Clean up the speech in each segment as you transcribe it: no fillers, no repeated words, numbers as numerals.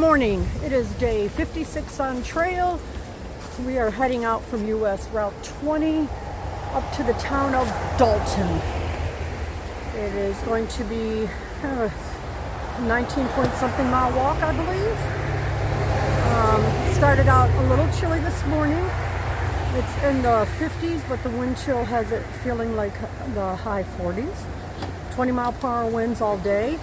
morning. It is day 56 on trail. We are heading out from US Route 20 up to the town of Dalton. It is going to be a 19 point something mile walk, I believe. Started out a little chilly this morning. It's in the 50s, but the wind chill has it feeling like the high 40s. 20-mile-per-hour winds all day.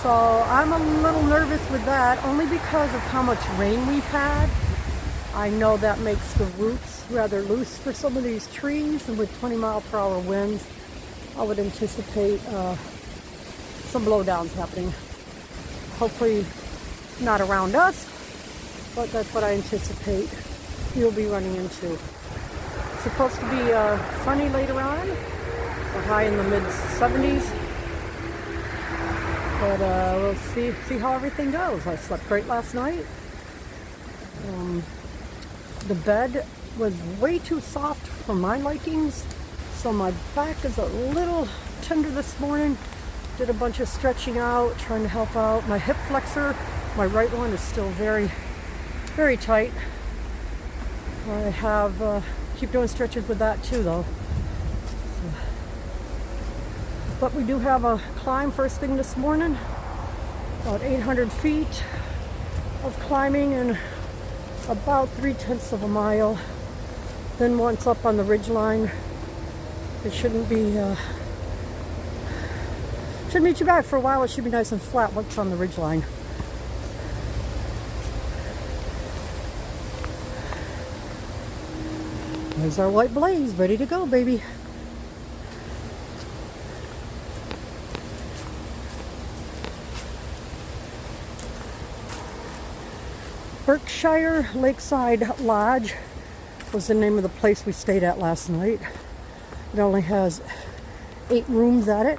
So I'm a little nervous with that, only because of how much rain we've had. I know that makes the roots rather loose for some of these trees, and with 20-mile-per-hour winds, I would anticipate some blowdowns happening. Hopefully not around us, but that's what I anticipate you'll be running into. It's supposed to be sunny later on, a high in the mid-70s. But we'll see how everything goes. I slept great last night. The bed was way too soft for my likings, so my back is a little tender this morning. Did a bunch of stretching out, trying to help out. My hip flexor, my right one, is still very, very tight. I have keep doing stretches with that too, though. But we do have a climb first thing this morning, about 800 feet of climbing in about 3/10 of a mile. Then once up on the ridge line, it shouldn't be too bad. For a while it should be nice and flat once on the ridge line. There's our white blaze, ready to go, baby. Berkshire Lakeside Lodge was the name of the place we stayed at last night. It only has 8 rooms at it.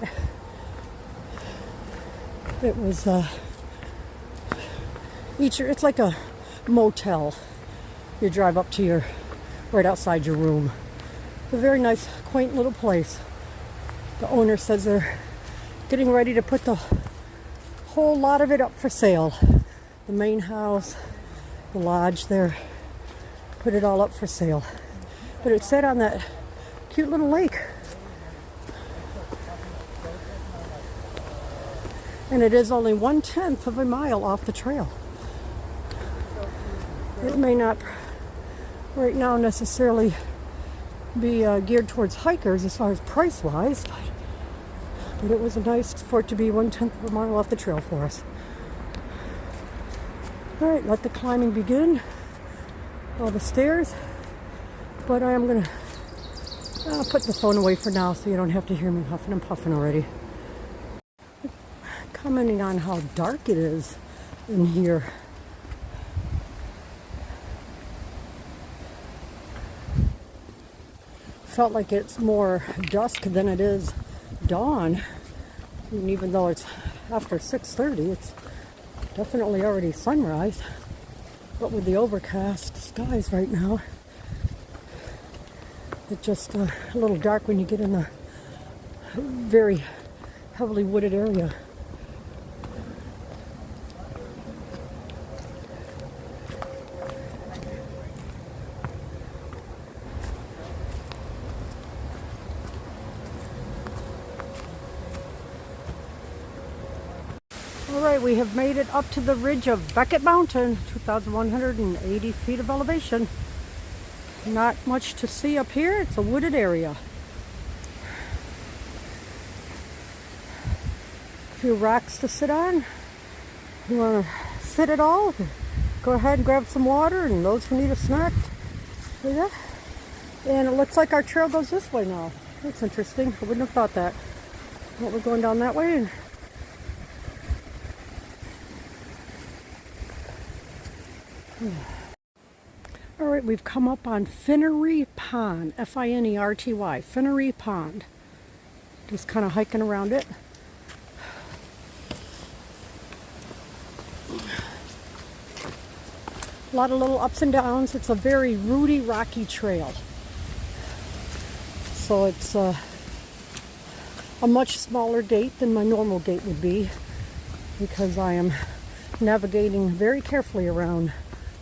It was it's like a motel. You drive up to right outside your room. It's a very nice, quaint little place. The owner says they're getting ready to put the whole lot of it up for sale. The main house, the lodge there, put it all up for sale. But it's set on that cute little lake. And it is only 1/10 of a mile off the trail. It may not right now necessarily be geared towards hikers as far as price-wise, but it was nice for it to be 1/10 of a mile off the trail for us. All right, let the climbing begin. All the stairs. But I am going to put the phone away for now so you don't have to hear me huffing and puffing already. Commenting on how dark it is in here. Felt like it's more dusk than it is dawn. And even though it's after 6:30, it's definitely already sunrise, but with the overcast skies right now, it's just a little dark when you get in the very heavily wooded area. Alright, we have made it up to the ridge of Beckett Mountain, 2,180 feet of elevation. Not much to see up here, it's a wooded area. A few rocks to sit on. You want to sit at all? Go ahead and grab some water, and those who need a snack. Yeah. And it looks like our trail goes this way now. That's interesting, I wouldn't have thought that. But we're going down that way. And all right, we've come up on Finery Pond, F-I-N-E-R-T-Y, Finery Pond. Just kind of hiking around it. A lot of little ups and downs. It's a very rooty, rocky trail. So it's a much smaller gate than my normal gate would be, because I am navigating very carefully around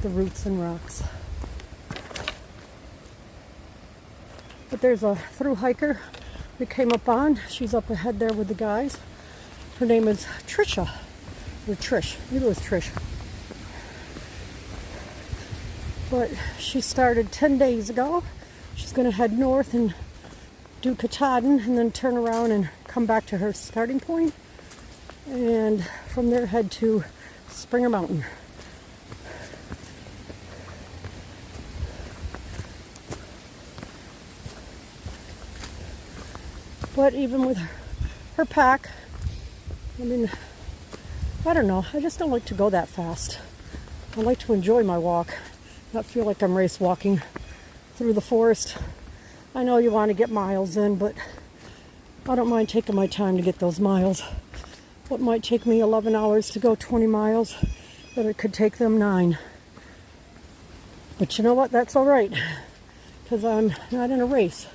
the roots and rocks. But there's a through hiker we came up on. She's up ahead there with the guys. Her name is Trisha, or Trish. Maybe it was Trish. But she started 10 days ago. She's going to head north and do Katahdin and then turn around and come back to her starting point. And from there head to Springer Mountain. But even with her pack, I mean, I don't know. I just don't like to go that fast. I like to enjoy my walk, not feel like I'm race walking through the forest. I know you want to get miles in, but I don't mind taking my time to get those miles. What might take me 11 hours to go 20 miles, but it could take them 9. But you know what? That's all right, because I'm not in a race.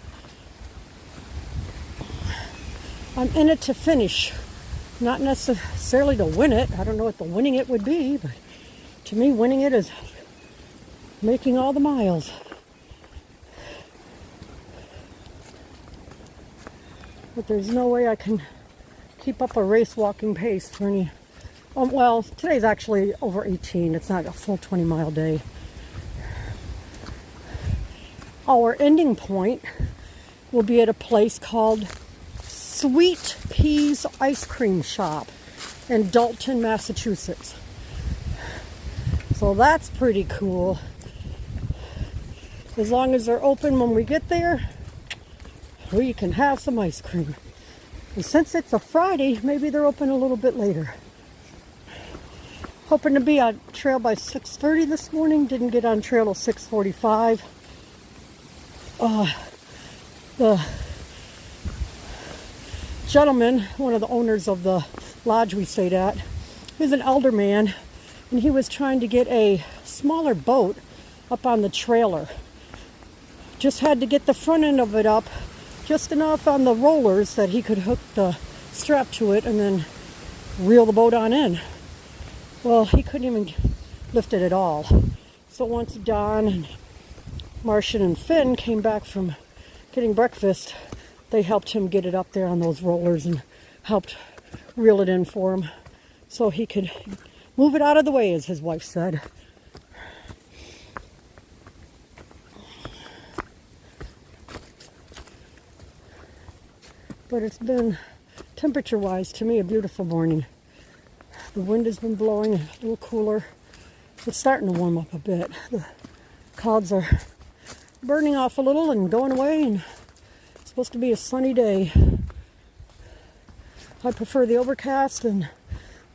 I'm in it to finish, not necessarily to win it. I don't know what the winning it would be, but to me, winning it is making all the miles. But there's no way I can keep up a race walking pace for any. Well, today's actually over 18. It's not a full 20-mile day. Our ending point will be at a place called Sweetpeas ice cream shop in Dalton, Massachusetts. So that's pretty cool. As long as they're open when we get there, we can have some ice cream. And since it's a Friday, maybe they're open a little bit later. Hoping to be on trail by 6:30 this morning. Didn't get on trail till 6:45. The gentleman, one of the owners of the lodge we stayed at, he's an elder man, and he was trying to get a smaller boat up on the trailer. Just had to get the front end of it up just enough on the rollers that he could hook the strap to it and then reel the boat on in. Well, he couldn't even lift it at all. So once Don and Martian and Fin came back from getting breakfast, they helped him get it up there on those rollers and helped reel it in for him so he could move it out of the way, as his wife said. But it's been, temperature-wise, to me, a beautiful morning. The wind has been blowing a little cooler. It's starting to warm up a bit. The clouds are burning off a little and going away, and it's supposed to be a sunny day. I prefer the overcast and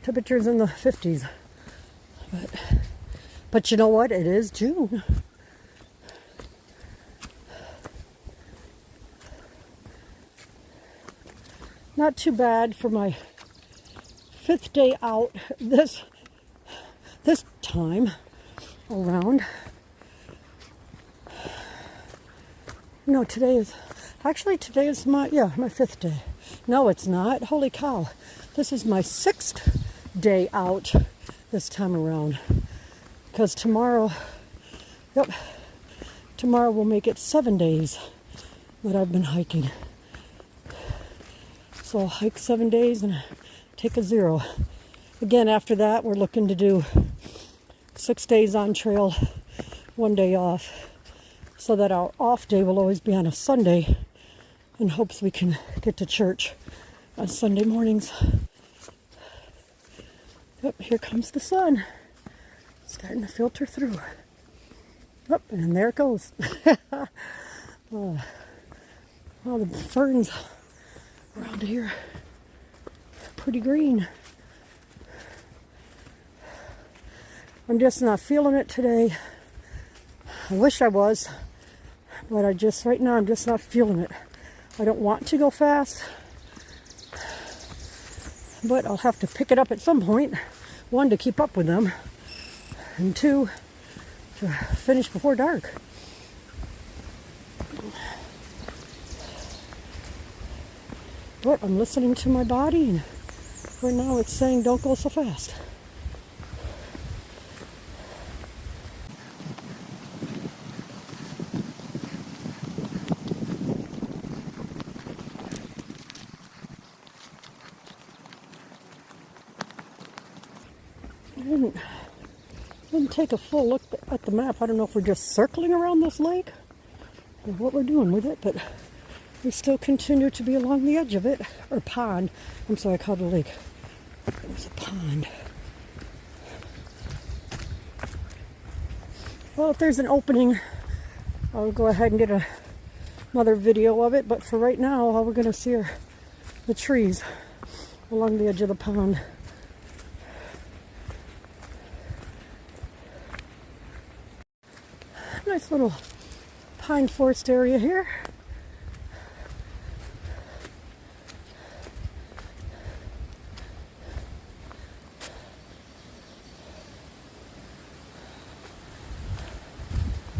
temperatures in the 50s. But you know what? It is June. Not too bad for my 5th day out this time around. No, today is my 5th day. No, it's not. Holy cow. This is my 6th day out this time around. Because tomorrow will make it 7 days that I've been hiking. So I'll hike 7 days and take a 0. Again, after that, we're looking to do 6 days on trail, 1 day off, so that our off day will always be on a Sunday, in hopes we can get to church on Sunday mornings. Yep, here comes the sun. Starting to filter through. Yep, and there it goes. Oh, the ferns around here, pretty green. I'm just not feeling it today. I wish I was, but right now I'm just not feeling it. I don't want to go fast, but I'll have to pick it up at some point. 1, to keep up with them, and 2, to finish before dark. But I'm listening to my body, and right now it's saying don't go so fast. didn't take a full look at the map. I don't know if we're just circling around this lake or what we're doing with it, but we still continue to be along the edge of it, or pond. I'm sorry, I called it a lake. It was a pond. Well, if there's an opening, I'll go ahead and get another video of it, but for right now, all we're going to see are the trees along the edge of the pond. Nice little pine forest area here.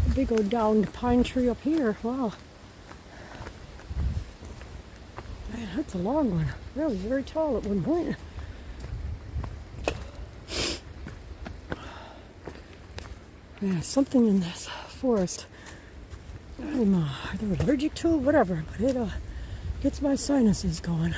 A big old downed pine tree up here. Wow. Man, that's a long one. That was very tall at one point. Yeah, something in this forest I'm either allergic to, whatever, but it gets my sinuses going.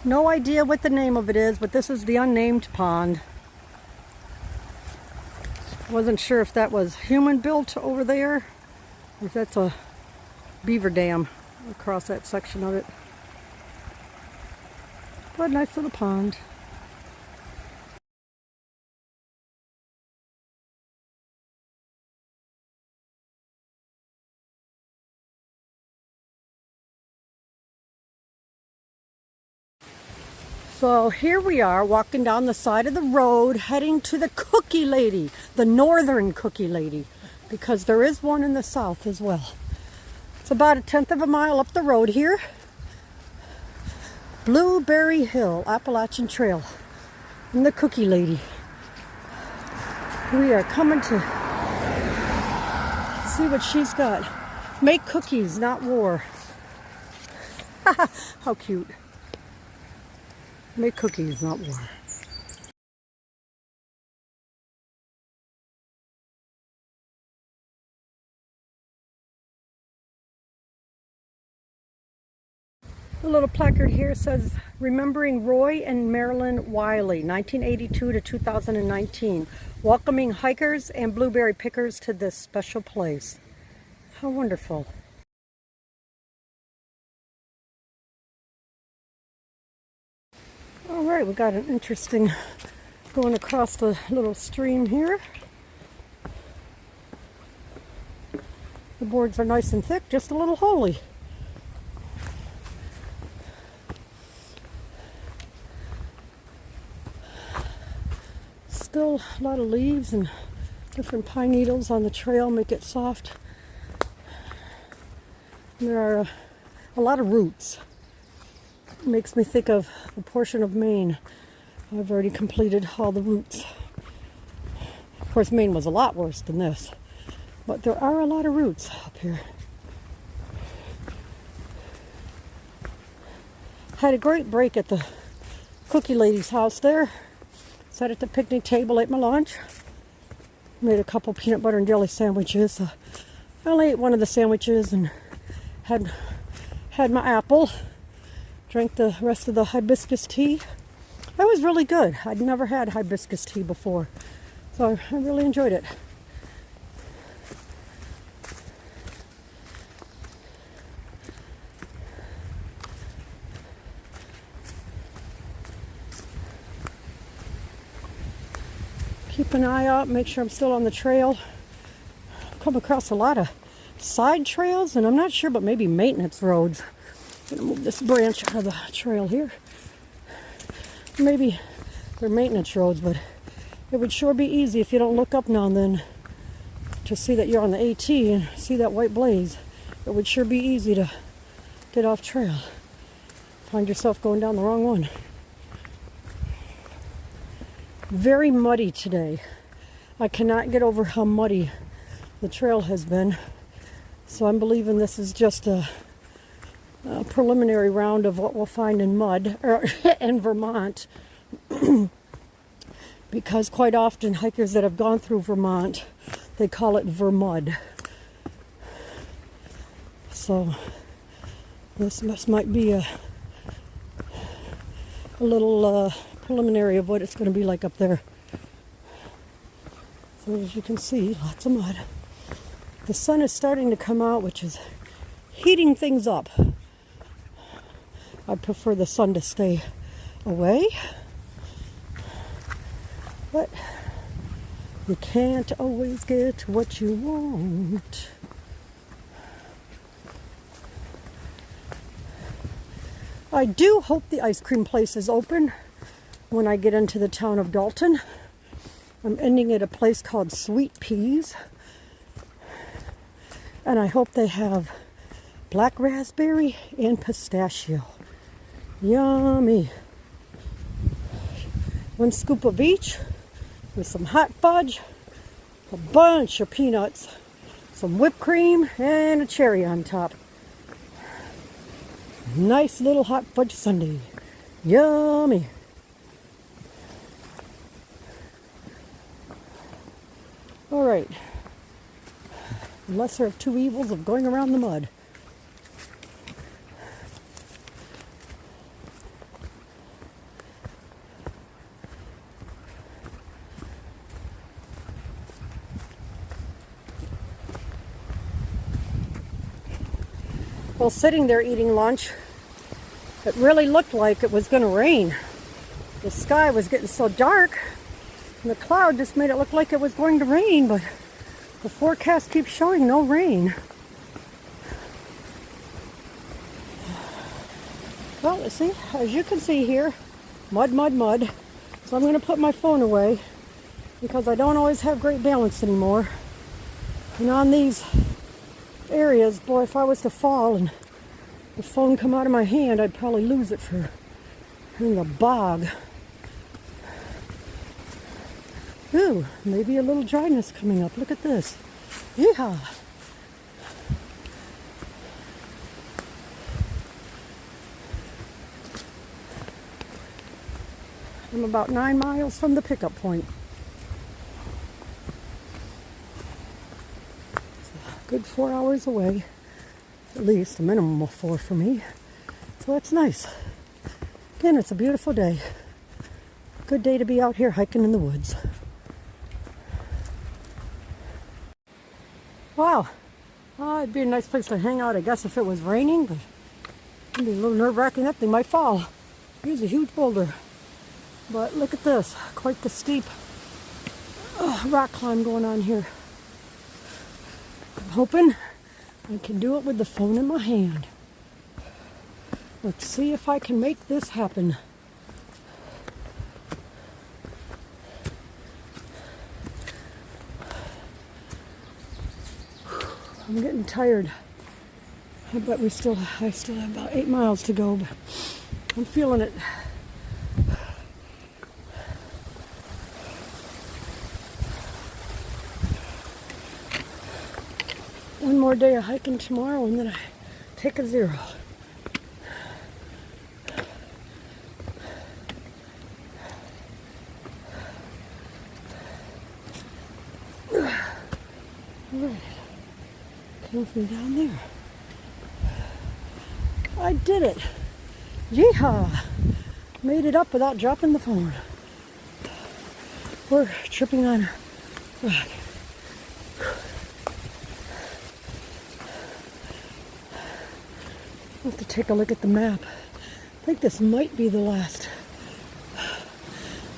No idea what the name of it is, but this is the unnamed pond. Wasn't sure if that was human built over there, or if that's a beaver dam across that section of it. But nice little pond. So here we are walking down the side of the road heading to the Cookie Lady, the northern Cookie Lady, because there is one in the south as well. It's about 1/10 of a mile up the road here. Blueberry Hill, Appalachian Trail, and the Cookie Lady. We are coming to see what she's got. Make cookies, not war. How cute. Make cookies, not war. The little placard here says, remembering Roy and Marilyn Wiley, 1982 to 2019, welcoming hikers and blueberry pickers to this special place. How wonderful. All right, we got an interesting going across the little stream here. The boards are nice and thick, just a little holy. Still a lot of leaves and different pine needles on the trail make it soft. And there are a lot of roots. It makes me think of a portion of Maine. I've already completed all the routes. Of course, Maine was a lot worse than this, but there are a lot of roots up here. Had a great break at the Cookie Lady's house there. Sat at the picnic table, ate my lunch. Made a couple peanut butter and jelly sandwiches. I only ate one of the sandwiches and had my apple. Drank the rest of the hibiscus tea. That was really good. I'd never had hibiscus tea before, so I really enjoyed it. Keep an eye out, make sure I'm still on the trail. I've come across a lot of side trails, and I'm not sure, but maybe maintenance roads. I'm gonna move this branch out of the trail here. Maybe they're maintenance roads, but it would sure be easy if you don't look up now and then to see that you're on the AT and see that white blaze. It would sure be easy to get off trail. Find yourself going down the wrong one. Very muddy today. I cannot get over how muddy the trail has been. So I'm believing this is just a preliminary round of what we'll find in mud or in Vermont. Because quite often hikers that have gone through Vermont, they call it Vermud. So this might be a little preliminary of what it's going to be like up there. So as you can see, lots of mud. The sun is starting to come out, which is heating things up. I prefer the sun to stay away, but you can't always get what you want. I do hope the ice cream place is open when I get into the town of Dalton. I'm ending at a place called Sweetpeas, and I hope they have black raspberry and pistachio. Yummy. One scoop of each with some hot fudge, a bunch of peanuts, some whipped cream, and a cherry on top. Nice little hot fudge sundae. Yummy. All right. The lesser of two evils of going around the mud. Well, sitting there eating lunch, it really looked like it was going to rain. The sky was getting so dark, and the cloud just made it look like it was going to rain, but the forecast keeps showing no rain. Well, let's see, as you can see here, mud, mud, mud. So I'm going to put my phone away because I don't always have great balance anymore. And on these areas, boy, if I was to fall and the phone come out of my hand, I'd probably lose it for in the bog. Ooh, maybe a little dryness coming up. Look at this. Yeehaw. I'm about 9 miles from the pickup point. Good 4 hours away, at least a minimum of 4 for me. So that's nice. Again, it's a beautiful day. Good day to be out here hiking in the woods. Wow, it'd be a nice place to hang out, I guess, if it was raining, but it'd be a little nerve-wracking. That thing might fall. Here's a huge boulder. But look at this, quite the steep rock climb going on here. I'm hoping I can do it with the phone in my hand. Let's see if I can make this happen. I'm getting tired. I bet I still have about 8 miles to go, but I'm feeling it. One more day of hiking tomorrow, and then I take a 0. All right. Came from down there. I did it. Yeehaw! Made it up without dropping the phone. We're tripping on a rock. I'll have to take a look at the map. I think this might be the last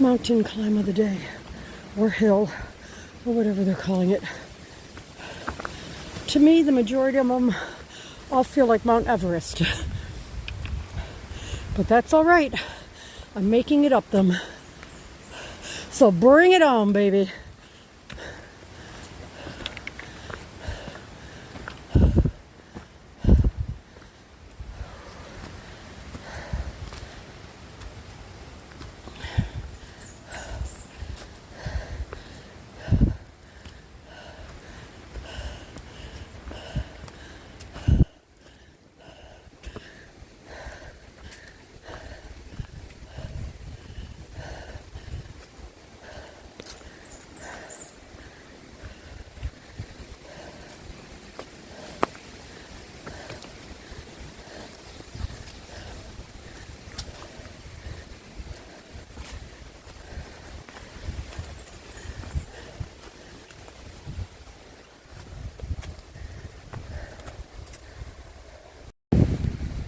mountain climb of the day, or hill, or whatever they're calling it. To me, the majority of them all feel like Mount Everest. But that's all right. I'm making it up them. So bring it on, baby.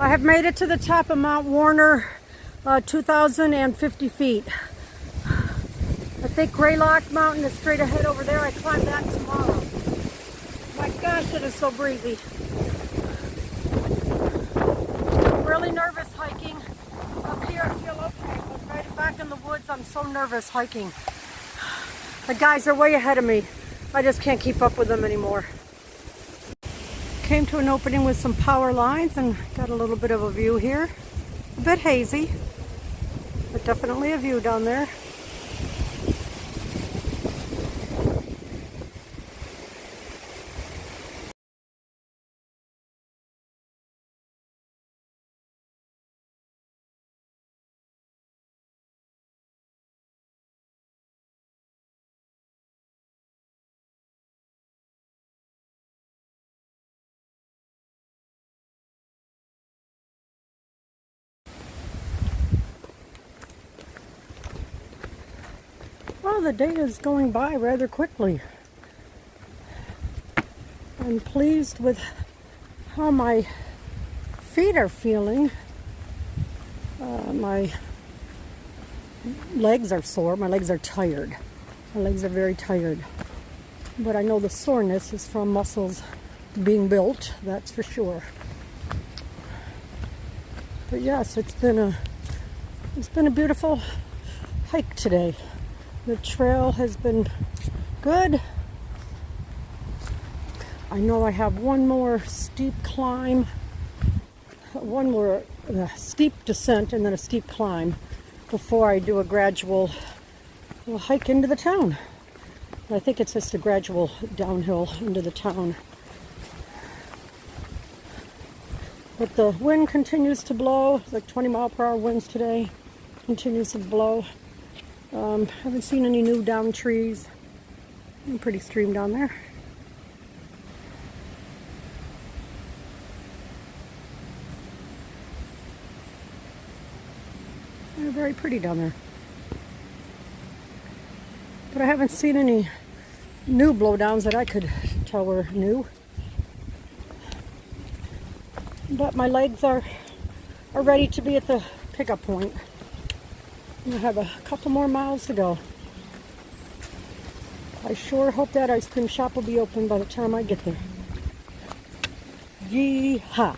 I have made it to the top of Mount Warner, 2,050 feet. I think Greylock Mountain is straight ahead over there. I climb that tomorrow. My gosh, it is so breezy. I'm really nervous hiking. Up here I feel okay, but right back in the woods I'm so nervous hiking. The guys are way ahead of me. I just can't keep up with them anymore. Came to an opening with some power lines and got a little bit of a view here. A bit hazy, but definitely a view down there. Well, the day is going by rather quickly. I'm pleased with how my feet are feeling. My legs are sore. My legs are tired. My legs are very tired. But I know the soreness is from muscles being built, that's for sure. But yes, it's been a beautiful hike today. The trail has been good. I know I have one more steep climb, one more steep descent and then a steep climb before I do a gradual hike into the town. I think it's just a gradual downhill into the town. But the wind continues to blow, like 20-mile-per-hour winds today, continues to blow. Haven't seen any new down trees. Pretty stream down there. They're very pretty down there. But I haven't seen any new blowdowns that I could tell were new. But my legs are ready to be at the pickup point. I have a couple more miles to go. I sure hope that ice cream shop will be open by the time I get there. Yee-haw!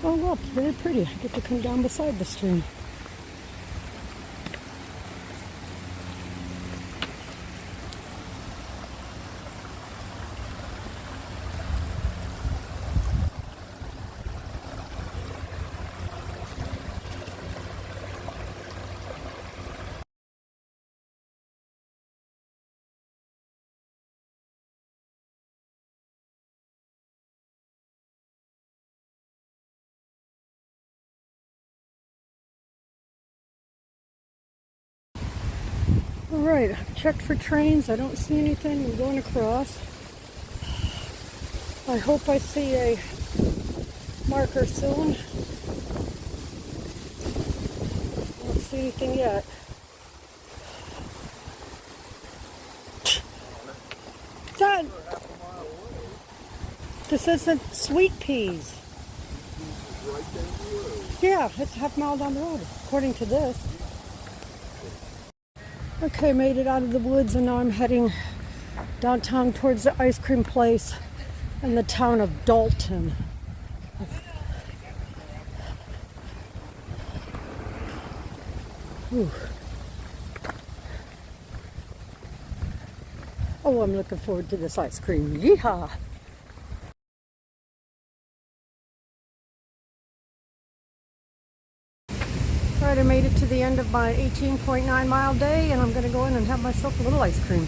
Oh look, very pretty. I get to come down beside the stream. Alright, I've checked for trains. I don't see anything. I'm going across. I hope I see a marker soon. I don't see anything yet. Done! This isn't Sweetpeas. Yeah, it's a half mile down the road, according to this. Okay, made it out of the woods and now I'm heading downtown towards the ice cream place in the town of Dalton. Ooh. Oh, I'm looking forward to this ice cream. Yeehaw! Alright, I made it to the end of my 18.9 mile day and I'm going to go in and have myself a little ice cream.